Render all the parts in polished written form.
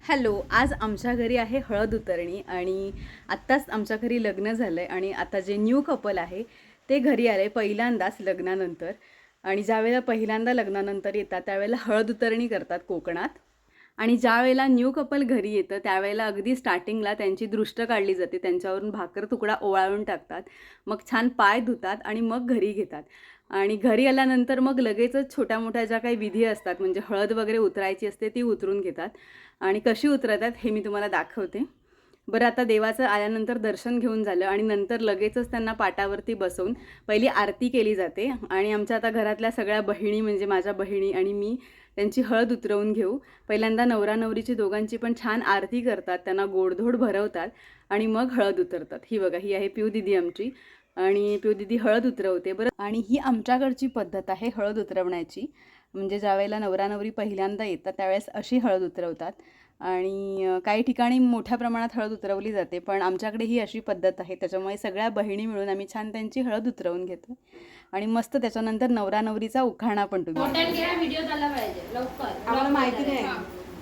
Hello, आज आमच्या घरी आहे हळद उतरणी आणि आत्ताच आमच्या घरी लग्न झालं आहे आणि आता जे न्यू कपल आहे ते घरी आले पहिल्यांदाच लग्नानंतर. आणि ज्यावेळेला पहिल्यांदा लग्नानंतर येतात त्यावेळेला हळद उतरणी करतात कोकणात. आणि ज्या वेळेला न्यू कपल घरी येतं त्यावेळेला अगदी स्टार्टिंगला त्यांची दृष्ट काढली जाते, त्यांच्यावरून भाकर तुकडा ओवाळून टाकतात, मग छान पाय धुतात आणि मग घरी घेतात. आणि घरी आल्यानंतर मग लगेचच छोट्या मोठ्या ज्या काही विधी असतात म्हणजे हळद वगैरे उतरायची असते ती उतरून घेतात. आणि कशी उतरतात हे मी तुम्हाला दाखवते. बरं, आता देवाचं आल्यानंतर दर्शन घेऊन झालं आणि नंतर लगेचच त्यांना पाटावरती बसवून पहिली आरती केली जाते. आणि आमच्या आता घरातल्या सगळ्या बहिणी म्हणजे माझ्या बहिणी आणि मी त्यांची हळद उतरवून घेऊ. पहिल्यांदा नवरा नवरीची दोघांची पण छान आरती करतात, त्यांना गोडधोड भरवतात आणि मग हळद उतरतात. ही बघा, ही आहे पिऊ दिदी आमची आणि पिऊ दिदी हळद उतरवते. बरं, आणि ही आमच्याकडची पद्धत आहे हळद उतरवण्याची. म्हणजे ज्यावेळेला नवरा नवरी पहिल्यांदा येतात त्यावेळेस अशी हळद उतरवतात. आणि काही ठिकाणी मोठ्या प्रमाणात हळद उतरवली जाते, पण आमच्याकडे ही अशी पद्धत आहे. त्याच्यामुळे सगळ्या बहिणी मिळून आम्ही छान त्यांची हळद उतरवून घेतो आणि मस्त त्याच्यानंतर नवरा नवरीचा उखाणा पण तुम्ही व्हिडिओ झाला पाहिजे लवकर. आम्हाला माहिती नाही.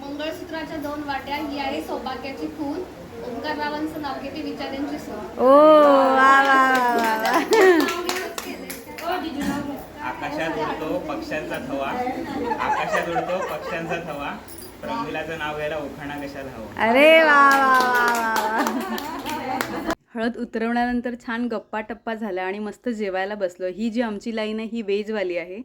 मंगळसूत्राच्या 2 वाट्या, ही आहे सौभाग्याची फूल. ओंकाररावांचं नाव घेते, विचारांची सून. ओ वा वा वा वा. आकाशात उडतो पक्ष्यांचा थवा, आकाशात उडतो पक्ष्यांचा थवा, प्रमिलाचं नाव घ्यायला उखाणा कशाला हवा. अरे वा वा वा वा. हळद उतरवल्यानंतर छान गप्पा टप्पा झाला आणि मस्त जेवायला बसलो. ही जी आमची लाईन आहे ही व्हेजवाली आहे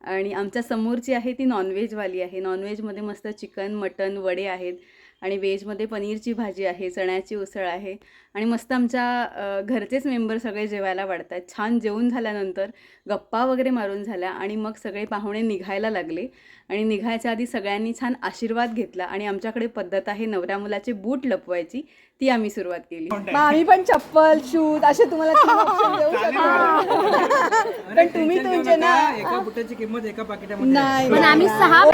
आणि आमच्या समोरची आहे ती नॉनव्हेजवाली आहे. नॉनव्हेजमध्ये मस्त चिकन मटन वडे आहेत आणि व्हेजमध्ये पनीरची भाजी आहे, चण्याची उसळ आहे आणि मस्त आमच्या घरचेच मेंबर सगळे जेवायला वाढतात. छान जेवून झाल्यानंतर गप्पा वगैरे मारून झाल्या आणि मग सगळे पाहुणे निघायला लागले. आणि निघायच्या आधी सगळ्यांनी छान आशीर्वाद घेतला आणि आमच्याकडे पद्धत आहे नवऱ्या मुलाचे बूट लपवायची, ती आम्ही सुरुवात केली. मग आम्ही पण चप्पल शूज असे तुम्हाला 3 ऑप्शन देऊ शकतो. पण तुम्ही तुमचे ना एका बुटाची किंमत एका पाकिटामध्ये नाही पण आम्ही 6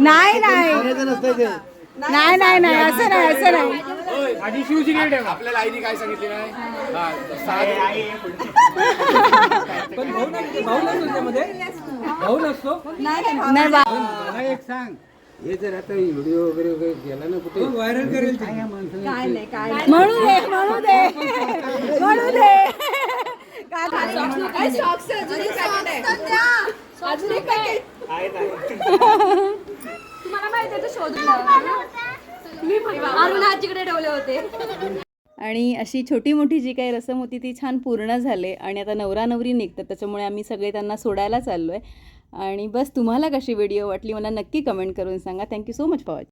नाही नाही नाही नाही असं नाही असं नाही. आधी शिवची गेट आहे. आपल्याला आईने काय सांगितले नाही. पण भाऊ नसतो त्यामध्ये, भाऊ नसतो. नाही मला एक सांग, हे जर आता व्हिडिओ वगैरे गेला ना कुठे व्हायरल करेल ते. काय नाही काय म्हणू दे म्हणू दे म्हणू दे. काय सॉक्स अजून एक पॅकेट आहे, अजून एक पॅकेट. तुम्हाला माहिती आहे, शोधून मी अरुणाजीकडे ठेवले होते. आणि अशी छोटी मोठी जी काही रसम होती ती छान पूर्ण झाले आणि आता नवरा नवरी निघतात, त्याच्यामुळे आम्ही सगळे त्यांना सोडायला चाललो आहे. आणि बस, तुम्हाला कशी व्हिडिओ वाटली मला नक्की कमेंट करून सांगा. Thank you so much for watching.